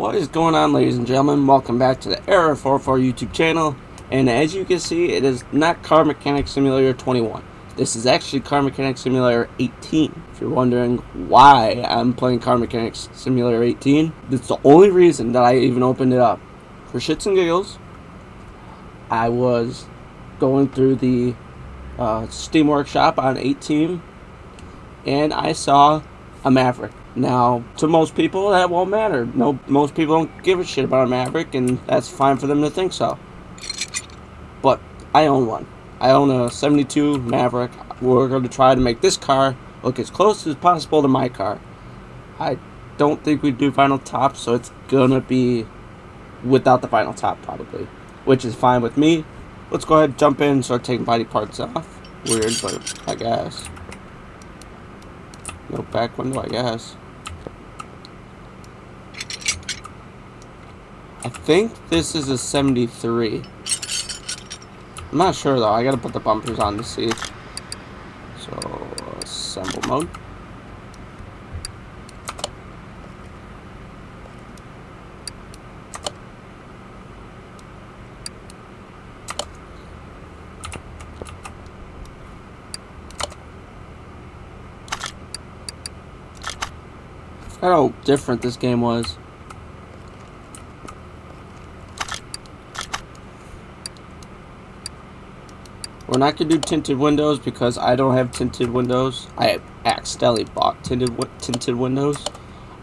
What is going on, ladies and gentlemen? Welcome back to the Error 44 YouTube channel. And as you can see, it is not Car Mechanic Simulator 21. This is actually Car Mechanic Simulator 18. If you're wondering why I'm playing Car Mechanic Simulator 18, that's the only reason that I even opened it up. For shits and giggles, I was going through the Steam Workshop on 18, and I saw a Maverick. Now, to most people, that won't matter. Most people don't give a shit about a Maverick, and that's fine for them to think so. But I own one. I own a 72 Maverick. We're going to try to make this car look as close as possible to my car. I don't think we do vinyl top, so it's going to be without the vinyl top, probably. Which is fine with me. Let's go ahead and jump in and start taking body parts off. Weird, but I guess. No back window, I guess. I think this is a 73. I'm not sure though. I gotta put the bumpers on to see. So, assemble mode. I forgot how different this game was. We're not going to do tinted windows because I don't have tinted windows. I accidentally bought tinted windows.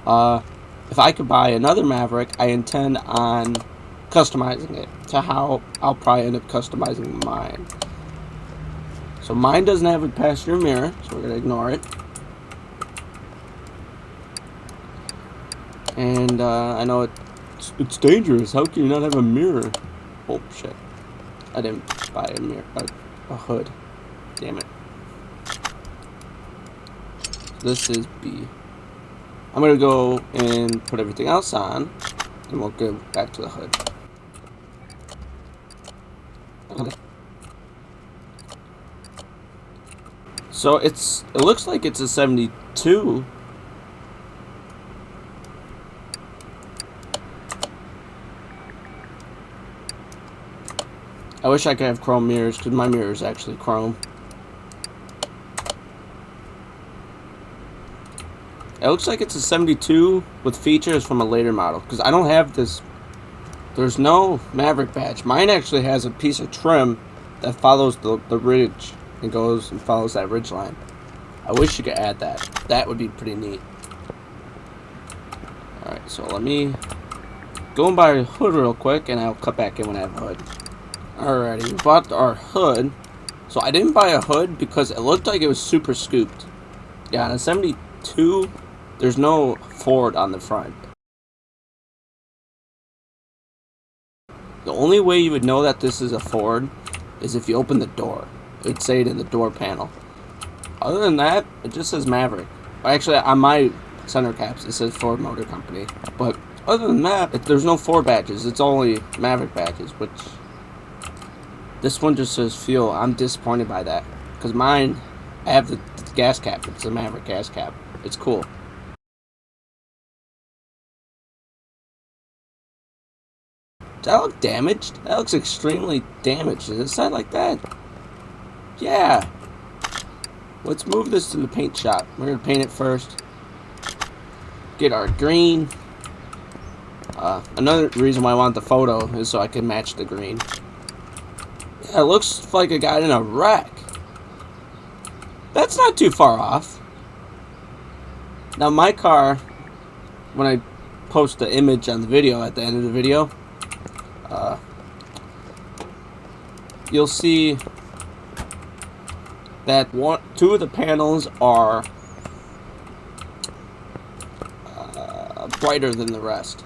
If I could buy another Maverick, I intend on customizing it to how I'll probably end up customizing mine. So mine doesn't have a passenger mirror, so we're going to ignore it. And I know it's dangerous. How can you not have a mirror? Oh shit! I didn't buy a mirror. A hood. Damn it. This is B. I'm gonna go and put everything else on, and we'll go back to the hood. Okay. So it looks like it's a 72. I wish I could have chrome mirrors, because my mirror is actually chrome. It looks like it's a 72 with features from a later model, because I don't have this. There's no Maverick badge. Mine actually has a piece of trim that follows the ridge and goes and follows that ridge line. I wish you could add that. That would be pretty neat. Alright, so let me go and buy a hood real quick, and I'll cut back in when I have a hood. Alrighty, we bought our hood. So I didn't buy a hood because it looked like it was super scooped. Yeah, on a 72, there's no Ford on the front. The only way you would know that this is a Ford is if you open the door. It would say it in the door panel. Other than that, it just says Maverick. Actually, on my center caps, it says Ford Motor Company. But other than that, there's no Ford badges. It's only Maverick badges, which... This one just says fuel. I'm disappointed by that. Because mine, I have the gas cap. It's a Maverick gas cap. It's cool. Does that look damaged? That looks extremely damaged. Does it sound like that? Yeah. Let's move this to the paint shop. We're going to paint it first. Get our green. Another reason why I want the photo is so I can match the green. Yeah, it looks like it got in a wreck. That's not too far off. Now my car, when I post the image on the video at the end of the video, you'll see that two of the panels are brighter than the rest.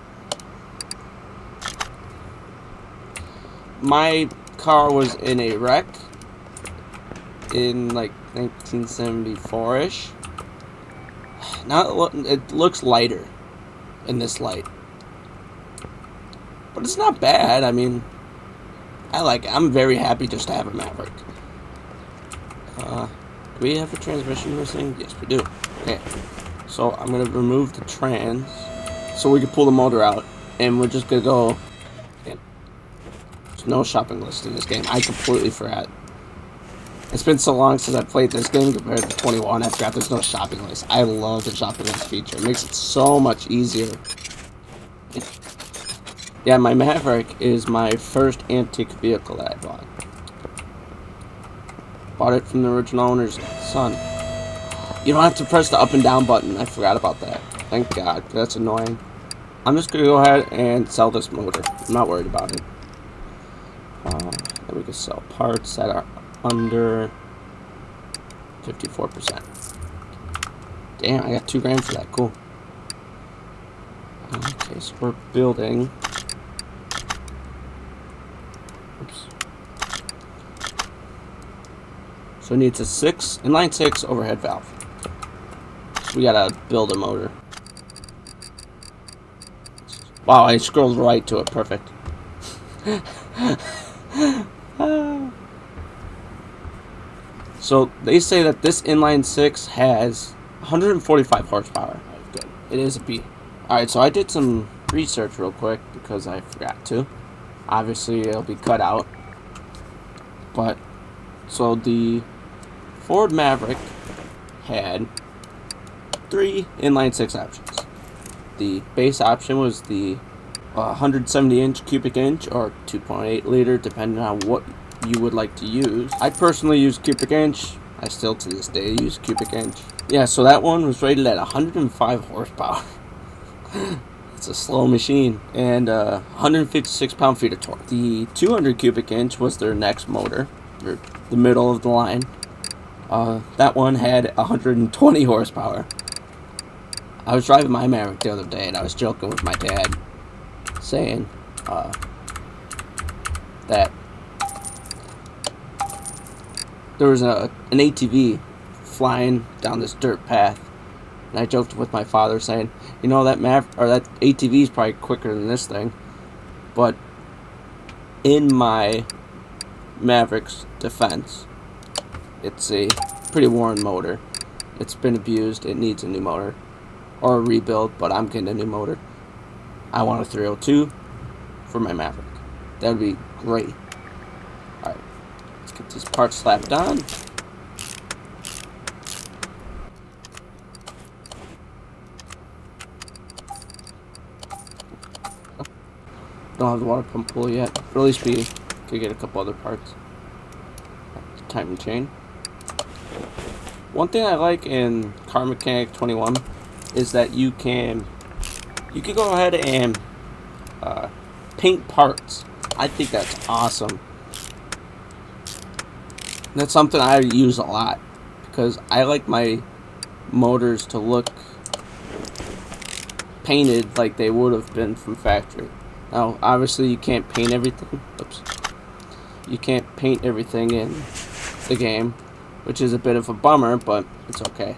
My car was in a wreck in like 1974-ish. Now it looks lighter in this light, but it's not bad. I mean, I like it. I'm very happy just to have a Maverick. Do we have a transmission missing? Yes, we do. Okay, so I'm gonna remove the trans so we can pull the motor out. And we're just gonna go. There's no shopping list in this game. I completely forgot. It's been so long since I played this game compared to 21. I forgot there's no shopping list. I love the shopping list feature. It makes it so much easier. Yeah, my Maverick is my first antique vehicle that I bought. Bought it from the original owner's son. You don't have to press the up and down button. I forgot about that. Thank God. That's annoying. I'm just going to go ahead and sell this motor. I'm not worried about it. Then we can sell parts that are under 54%. Damn, I got $2 grand for that. Cool. Okay, so we're building. Oops. So it needs a inline 6 overhead valve. So we gotta build a motor. Wow, I scrolled right to it. Perfect. So they say that this inline 6 has 145 horsepower. Good. It is a B. Alright, so I did some research real quick because I forgot to. Obviously, it'll be cut out. But, so the Ford Maverick had 3 inline 6 options. The base option was the 170-inch cubic inch or 2.8 liter, depending on what you would like to use. I personally use cubic inch. I still to this day use cubic inch. Yeah, so that one was rated at 105 horsepower. It's a slow machine. And 156 pound-feet of torque. The 200 cubic inch was their next motor, or the middle of the line. That one had 120 horsepower. I was driving my Maverick the other day and I was joking with my dad, saying that there was an ATV flying down this dirt path, and I joked with my father saying, you know, that that ATV is probably quicker than this thing. But in my Maverick's defense, it's a pretty worn motor. It's been abused. It needs a new motor or a rebuild, but I'm getting a new motor. I want a 302 for my Maverick. That would be great. Alright, let's get these parts slapped on. Don't have the water pump pull yet. But at least we could get a couple other parts. Timing chain. One thing I like in Car Mechanic 21 is that you can go ahead and paint parts. I think that's awesome. That's something I use a lot because I like my motors to look painted like they would have been from factory. Now, obviously, you can't paint everything. Oops. You can't paint everything in the game, which is a bit of a bummer, but it's okay.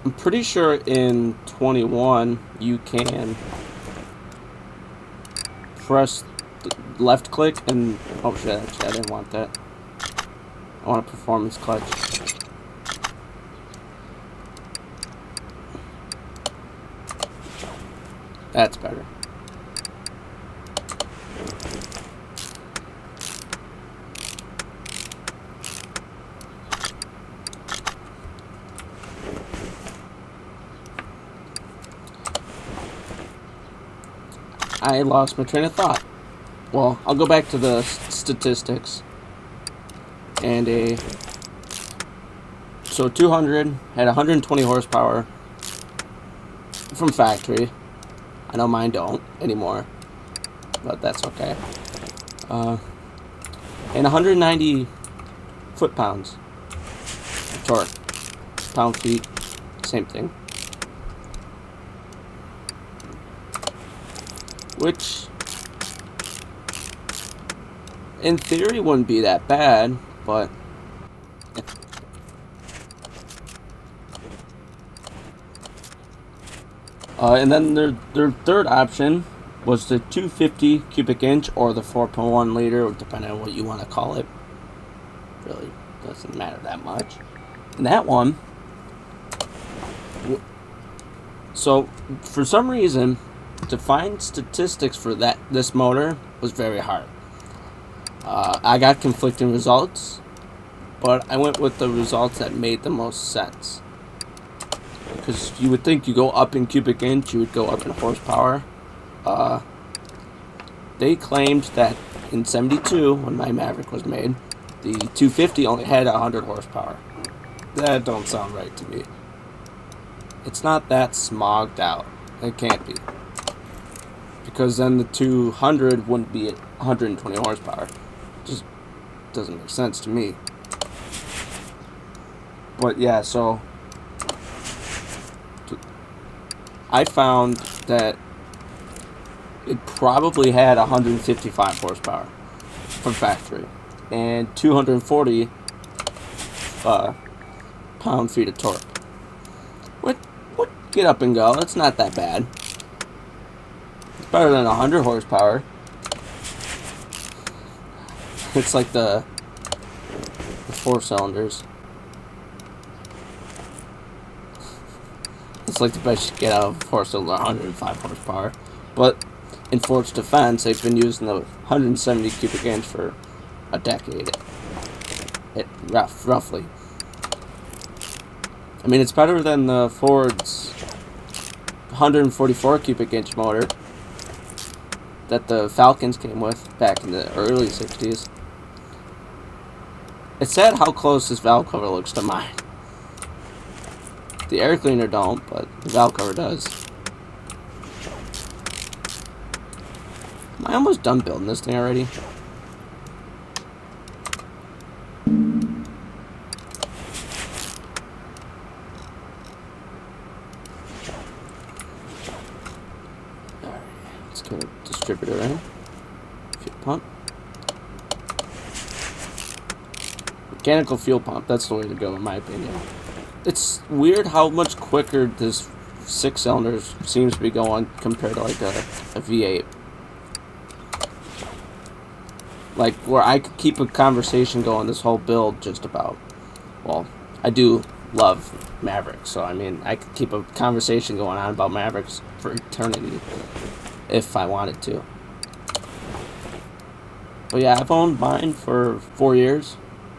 I'm pretty sure in 21 you can press left click and oh shit, actually I didn't want that. I want a performance clutch. That's better. I lost my train of thought. Well, I'll go back to the statistics. And so 200 had 120 horsepower from factory. I know mine don't anymore, but that's okay. And 190 foot-pounds of torque. Pound-feet, same thing. Which, in theory, wouldn't be that bad, but and then their third option was the 250 cubic inch or the 4.1 liter, depending on what you want to call it. Really doesn't matter that much. And that one, so for some reason, to find statistics for this motor was very hard. I got conflicting results, but I went with the results that made the most sense. Because you would think you go up in cubic inch, you would go up in horsepower. They claimed that in '72, when my Maverick was made, the 250 only had 100 horsepower. That don't sound right to me. It's not that smogged out. It can't be. Because then the 200 wouldn't be at 120 horsepower. Just doesn't make sense to me. But yeah, so I found that it probably had 155 horsepower from factory and 240 pound-feet of torque. What? Get up and go. It's not that bad. It's better than 100 horsepower. It's like the 4 cylinders. It's like the best you get out of a 4-cylinder, 105 horsepower. But in Ford's defense, they've been using the 170 cubic inch for a decade. Roughly. I mean, it's better than the Ford's 144 cubic inch motor that the Falcons came with back in the early 60s. It's sad how close this valve cover looks to mine. The air cleaner don't, but the valve cover does. Am I almost done building this thing already? Alright, let's get a distributor in. Fuel pump. Mechanical fuel pump, that's the way to go in my opinion. It's weird how much quicker this 6 cylinders seems to be going compared to like a V8. Like, where I could keep a conversation going this whole build just about. Well, I do love Mavericks, so I mean, I could keep a conversation going on about Mavericks for eternity if I wanted to. But yeah, I've owned mine for 4 years.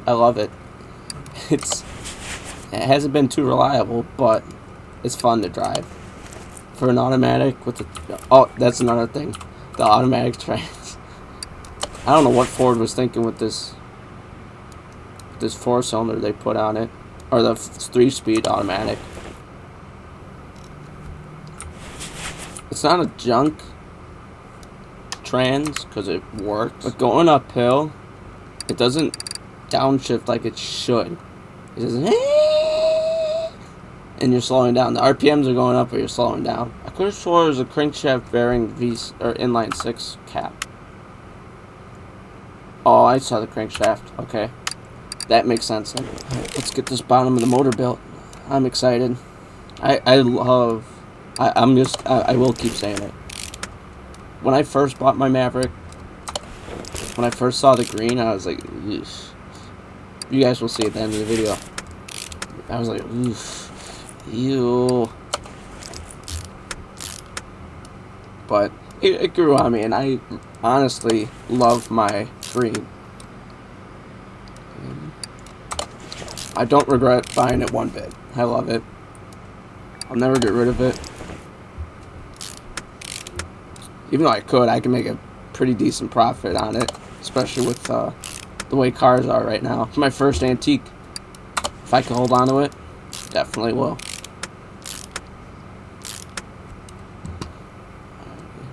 I love it. It hasn't been too reliable, but it's fun to drive. For an automatic with the... Oh, that's another thing. The automatic trans. I don't know what Ford was thinking with this 4-cylinder they put on it. Or the 3-speed automatic. It's not a junk trans, because it works. But going uphill, it doesn't downshift like it should. It doesn't... And you're slowing down. The RPMs are going up, but you're slowing down. I could have swore it was a crankshaft bearing or inline 6 cap. Oh, I saw the crankshaft. Okay, that makes sense. Right, let's get this bottom of the motor built. I'm excited. I will keep saying it. When I first bought my Maverick, when I first saw the green, I was like, oof. You guys will see at the end of the video. I was like, oof. Ew. But it grew on me, and I honestly love my green. I don't regret buying it one bit. I love it. I'll never get rid of it. Even though I can make a pretty decent profit on it, especially with the way cars are right now. It's my first antique. If I can hold on to it, definitely will.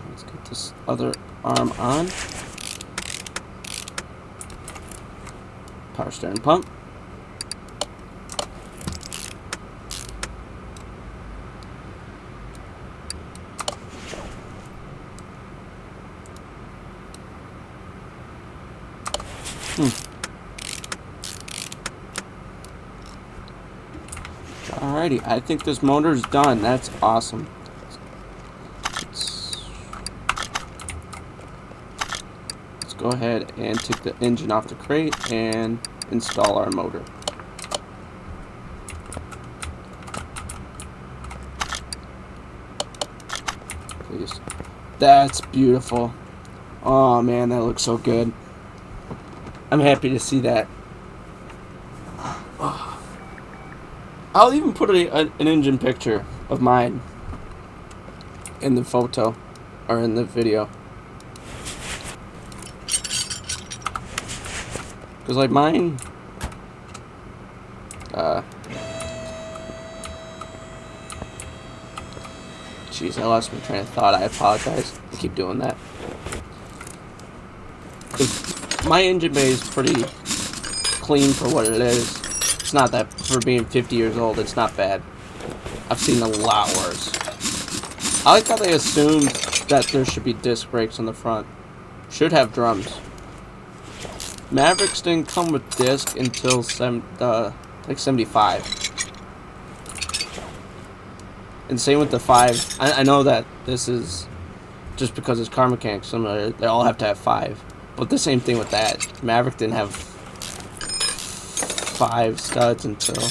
Let's get this other arm on. Power steering pump. Alrighty, I think this motor's done. That's awesome. Let's go ahead and take the engine off the crate and install our motor. please. That's beautiful. Oh man, that looks so good. I'm happy to see that. I'll even put an engine picture of mine in the photo or in the video. Because like mine, jeez, I lost my train of thought. I apologize. I keep doing that. My engine bay is pretty clean for what it is. It's not that, for being 50 years old, it's not bad. I've seen a lot worse. I like how they assumed that there should be disc brakes on the front. Should have drums. Mavericks didn't come with disc until like 75. And same with the 5. I know that this is just because it's car mechanics similar. They all have to have 5. But the same thing with that. Maverick didn't have 5 studs until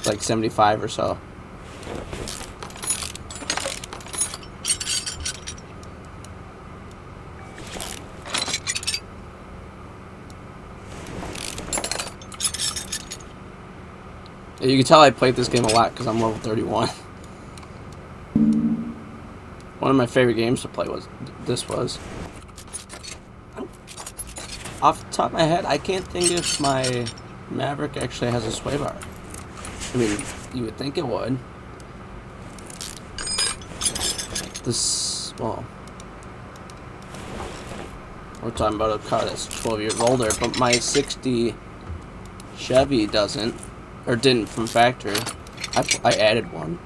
like 75 or so. You can tell I played this game a lot because I'm level 31. One of my favorite games to play was off the top of my head, I can't think if my Maverick actually has a sway bar. I mean, you would think it would. Well, we're talking about a car that's 12 years older, but my 60 Chevy doesn't, or didn't from factory. I added one.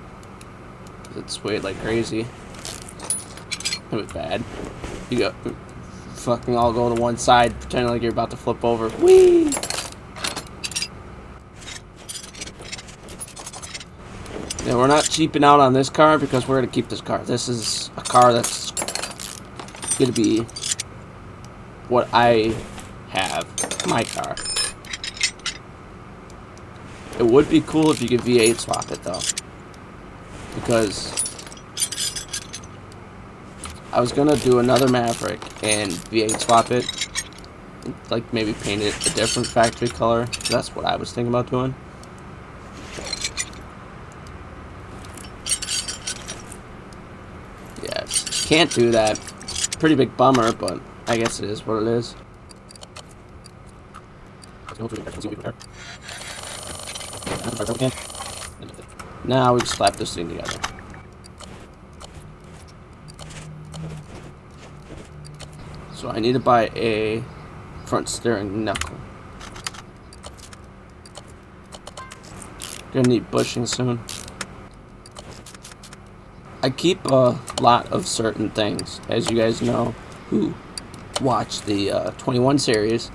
It swayed like crazy. It was bad. You go fucking all go to one side, pretending like you're about to flip over. Whee! Yeah, we're not cheaping out on this car because we're gonna keep this car. This is a car that's gonna be what I have, my car. It would be cool if you could V8 swap it though, because I was gonna do another Maverick and V8 swap it, like maybe paint it a different factory color. That's what I was thinking about doing. Yes, can't do that. Pretty big bummer, but I guess it is what it is. Now we just slap this thing together. So I need to buy a front steering knuckle. Gonna need bushing soon. I keep a lot of certain things, as you guys know who watch the 21 series.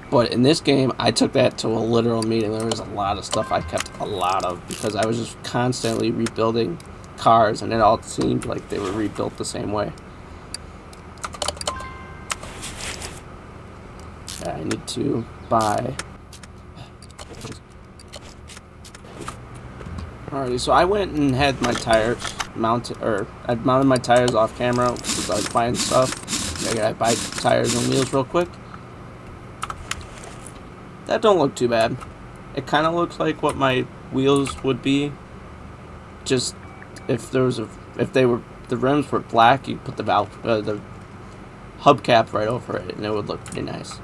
But in this game, I took that to a literal meeting. There was a lot of stuff I kept a lot of because I was just constantly rebuilding cars, and it all seemed like they were rebuilt the same way. Okay, I need to buy. Alrighty, so I went and had my tires mounted, or I mounted my tires off camera because I was buying stuff. I gotta buy tires and wheels real quick. That don't look too bad. It kind of looks like what my wheels would be. Just if there was if they were, the rims were black, you put the the hubcap right over it, and it would look pretty nice.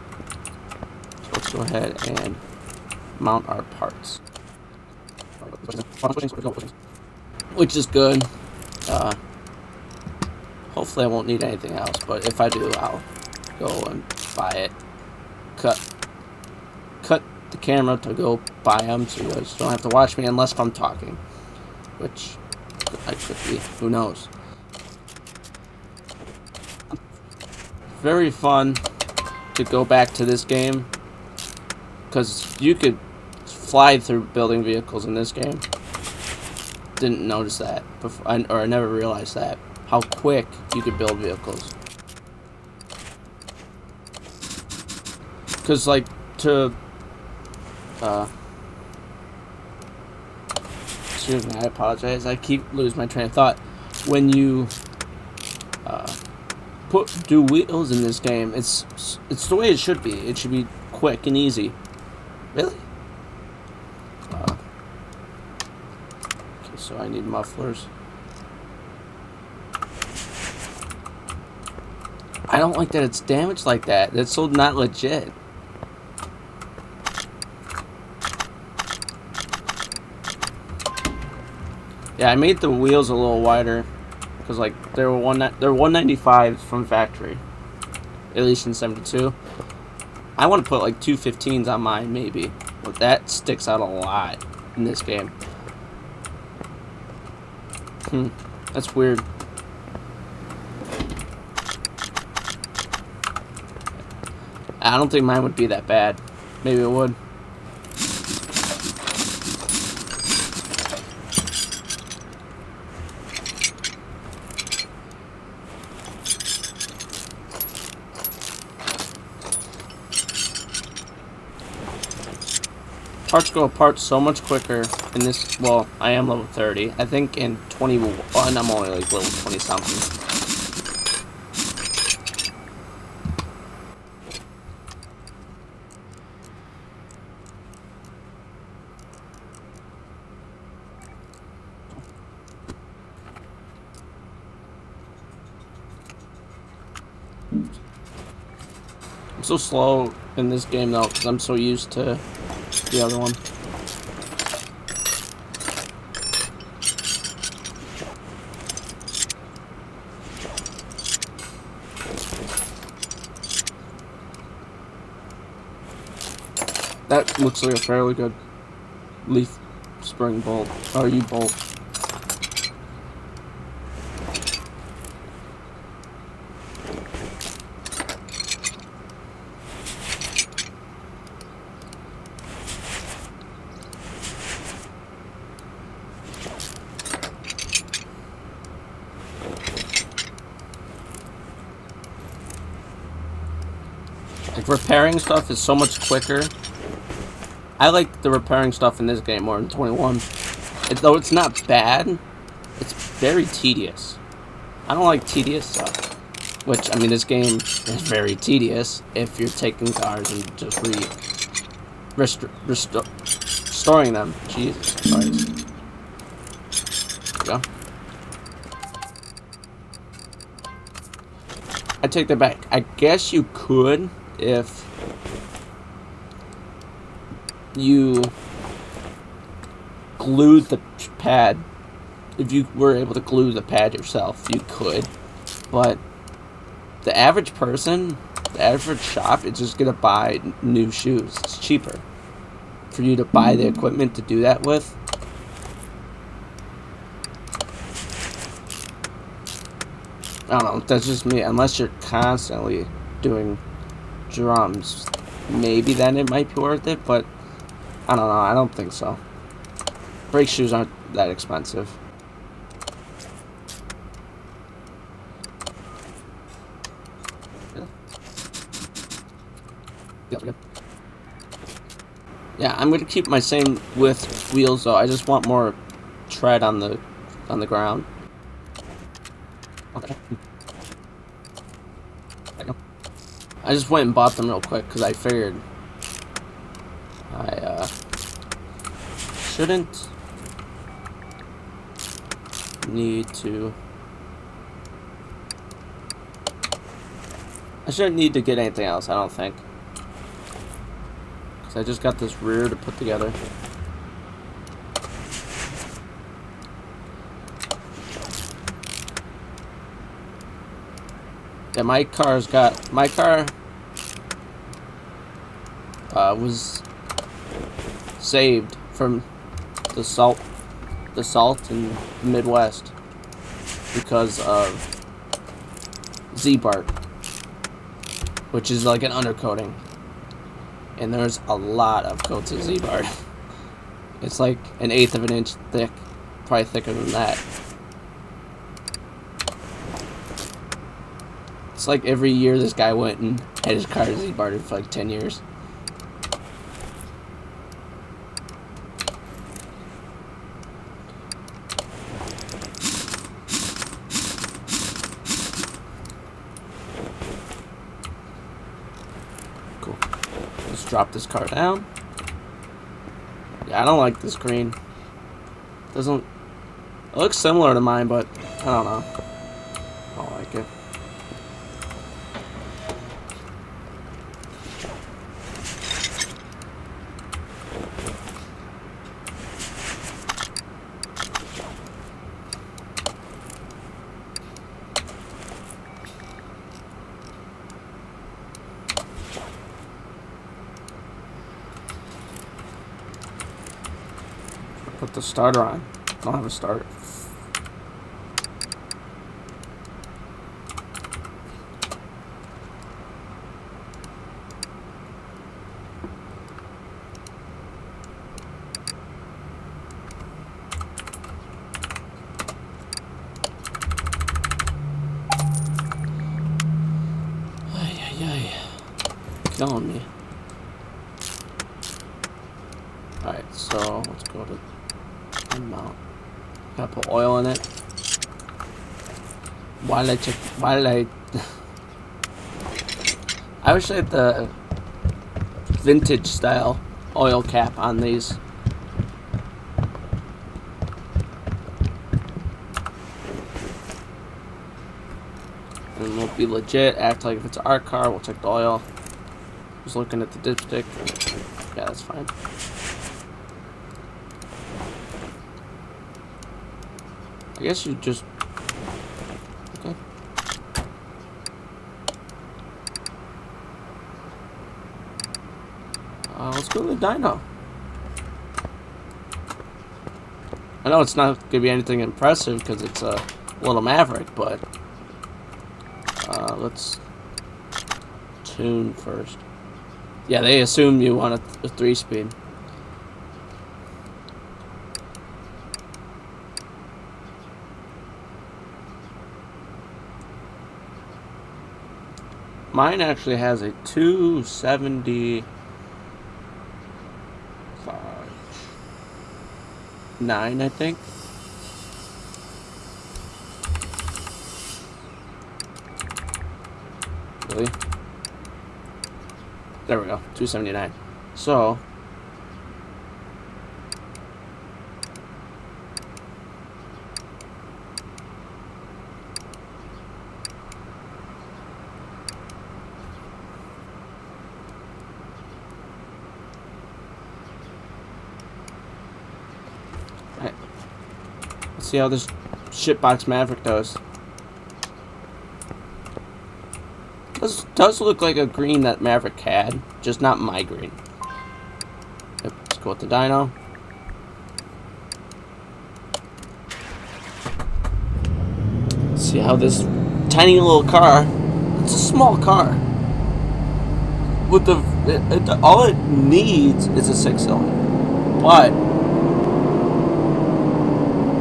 So let's go ahead and mount our parts, which is good. Hopefully I won't need anything else, but if I do, I'll go and buy it. Cut the camera to go buy them, so you guys don't have to watch me unless if I'm talking, which I could be. Who knows? Very fun to go back to this game because you could fly through building vehicles in this game. Didn't notice that before, or I never realized that, how quick you could build vehicles. Because like to Excuse me, I apologize. I keep losing my train of thought. When you do wheels in this game, it's the way it should be. It should be quick and easy. Really? Okay, so I need mufflers. I don't like that it's damaged like that. That's so not legit. Yeah, I made the wheels a little wider because like they're 195 from factory, at least in 72. I want to put like 215s on mine maybe, but that sticks out a lot in this game. That's weird. I don't think mine would be that bad. Maybe it would. Parts go apart so much quicker in this. Well, I am level 30. I think in 21, I'm only like level 20 something. I'm so slow in this game though, because I'm so used to the other one. That looks like a fairly good leaf spring bolt, or U-bolt. Like, repairing stuff is so much quicker. I like the repairing stuff in this game more than 21. Though it's not bad, it's very tedious. I don't like tedious stuff. Which, I mean, this game is very tedious if you're taking cars and just restoring them. Jesus Christ. There we go. I take that back. I guess you could if you glued the pad. If you were able to glue the pad yourself, you could. But the average person, the average shop, is just gonna buy new shoes. It's cheaper for you to buy the equipment to do that with. I don't know, that's just me. Unless you're constantly doing drums, maybe then it might be worth it, but I don't know, I don't think so. Brake shoes aren't that expensive. Yeah, I'm gonna keep my same width wheels though. I just want more tread on the ground. Okay. There you go. I just went and bought them real quick because I figured I shouldn't need to get anything else, I don't think. Because I just got this rear to put together. Yeah, my car was saved from the salt in the Midwest because of Z-bark, which is like an undercoating, and there's a lot of coats of Z-bark. It's like 1/8 of an inch thick, probably thicker than that. It's like every year this guy went and had his car Z-barred for like 10 years. drop this car down. Yeah, I don't like this green. Doesn't... It looks similar to mine, but I don't know. I don't like it. Put the starter on. I don't have a starter. Killing me. Alright, so let's go to mount. Gotta put oil in it. Why did I check? Why did I? I wish I had the vintage style oil cap on these. And we'll be legit, act like if it's our car, we'll check the oil. Just looking at the dipstick. Yeah, that's fine. I guess you just... Okay. Let's go to the dyno. I know it's not going to be anything impressive because it's a little Maverick, but... let's tune first. Yeah, they assume you want a 3-speed. Mine actually has a 275 9, I think. Really? There we go, 279. So let's see how this shitbox Maverick does. This does look like a green that Maverick had, just not my green. Yep, let's go with the dyno. Let's see how this tiny little car, it's a small car, with all it needs is a 6-cylinder. But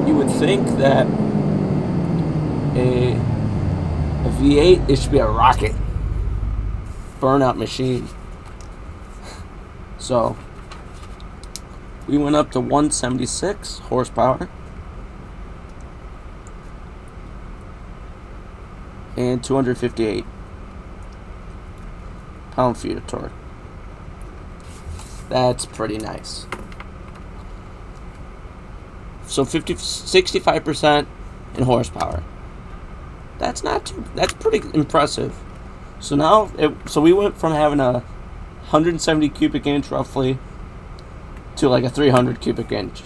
you would think that a V8, it should be a rocket burnout machine. So we went up to 176 horsepower and 258 pound-feet of torque. That's pretty nice. So 65% in horsepower. That's not too. That's pretty impressive. So now, so we went from having a 170 cubic inch roughly to like a 300 cubic inch.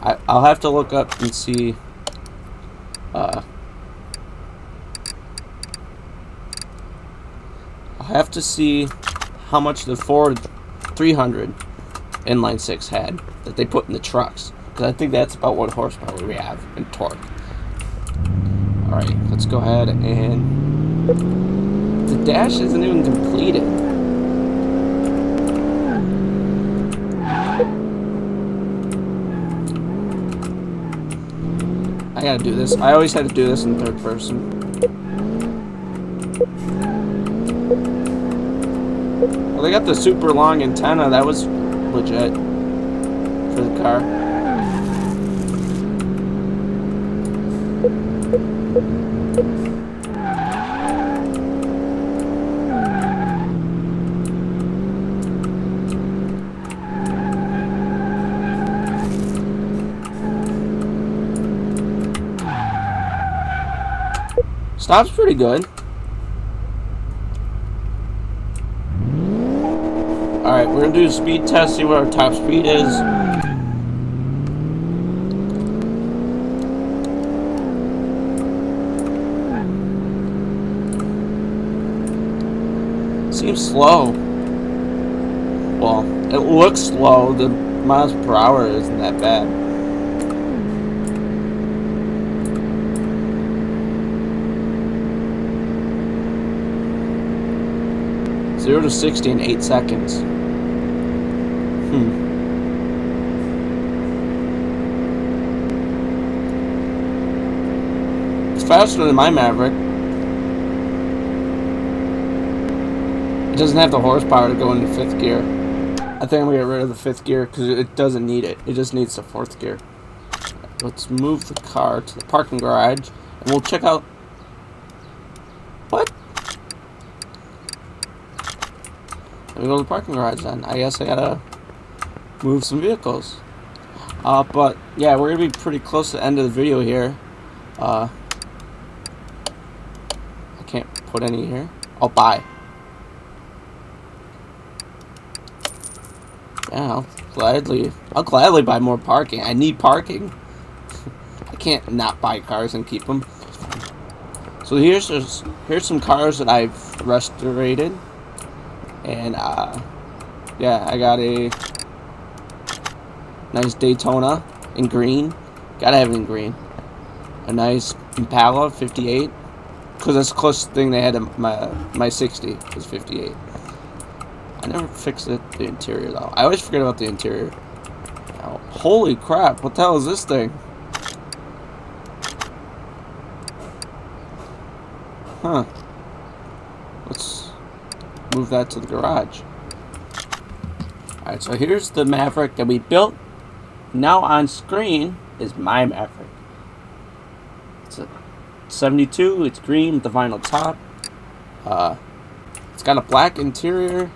I'll have to look up and see. I'll have to see how much the Ford 300 inline 6 had that they put in the trucks, because I think that's about what horsepower we have in torque. Alright, let's go ahead and... The dash isn't even completed. I gotta do this. I always had to do this in third person. Well, they got the super long antenna. That was legit for the car. Stop's pretty good. Alright, we're gonna do a speed test, see what our top speed is. Seems slow. Well, it looks slow. The miles per hour isn't that bad. Zero to 60 in 8 seconds. It's faster than my Maverick. It doesn't have the horsepower to go into 5th gear. I think I'm going to get rid of the 5th gear because it doesn't need it. It just needs the 4th gear. Let's move the car to the parking garage and we'll check out... What? Let me go to the parking garage then. I guess I gotta move some vehicles. But yeah, we're going to be pretty close to the end of the video here. I can't put any here. I'll buy. Yeah, I'll gladly buy more parking. I need parking. I can't not buy cars and keep them. So here's some cars that I've restorated, and yeah, I got a nice Daytona in green. Gotta have it in green. A nice Impala 58, because that's the closest thing they had to my 60 was 58. I never fixed the interior though. I always forget about the interior. Oh, holy crap! What the hell is this thing? Huh. Let's move that to the garage. Alright, so here's the Maverick that we built. Now on screen is my Maverick. It's a 72. It's green with the vinyl top. It's got a black interior.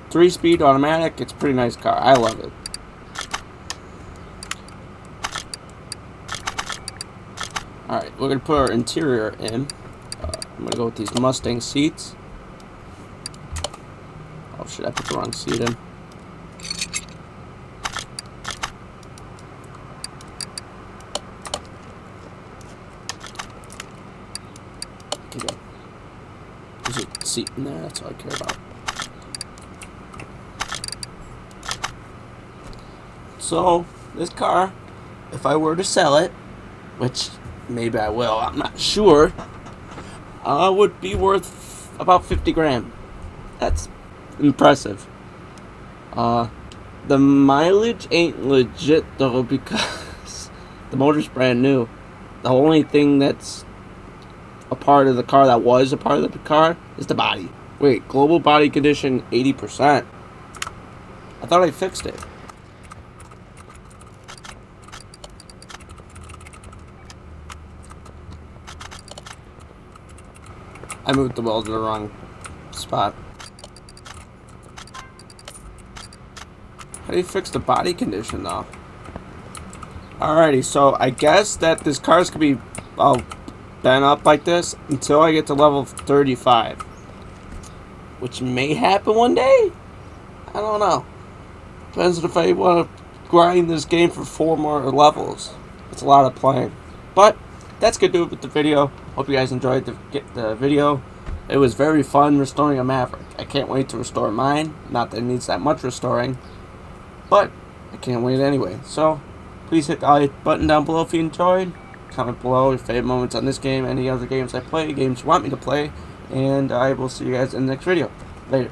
3-speed automatic. It's a pretty nice car. I love it. Alright, we're going to put our interior in. I'm going to go with these Mustang seats. Oh shit, I put the wrong seat in. Okay, there's a seat in there, that's all I care about. So, this car, if I were to sell it, which maybe I will, I'm not sure, would be worth about 50 grand. That's impressive. The mileage ain't legit though, because the motor's brand new. The only thing that's a part of the car that was a part of the car is the body. Wait, global body condition 80%. I thought I fixed it. I moved the wheel to the wrong spot. How do you fix the body condition though? Alrighty, so I guess that this car's gonna be bent up like this until I get to level 35. Which may happen one day? I don't know. Depends if I want to grind this game for 4 more levels. It's a lot of playing. But that's gonna do it with the video. Hope you guys enjoyed the video. It was very fun restoring a Maverick. I can't wait to restore mine. Not that it needs that much restoring, but I can't wait anyway. So please hit the like button down below if you enjoyed. Comment below your favorite moments on this game, any other games I play, games you want me to play, and I will see you guys in the next video. Later.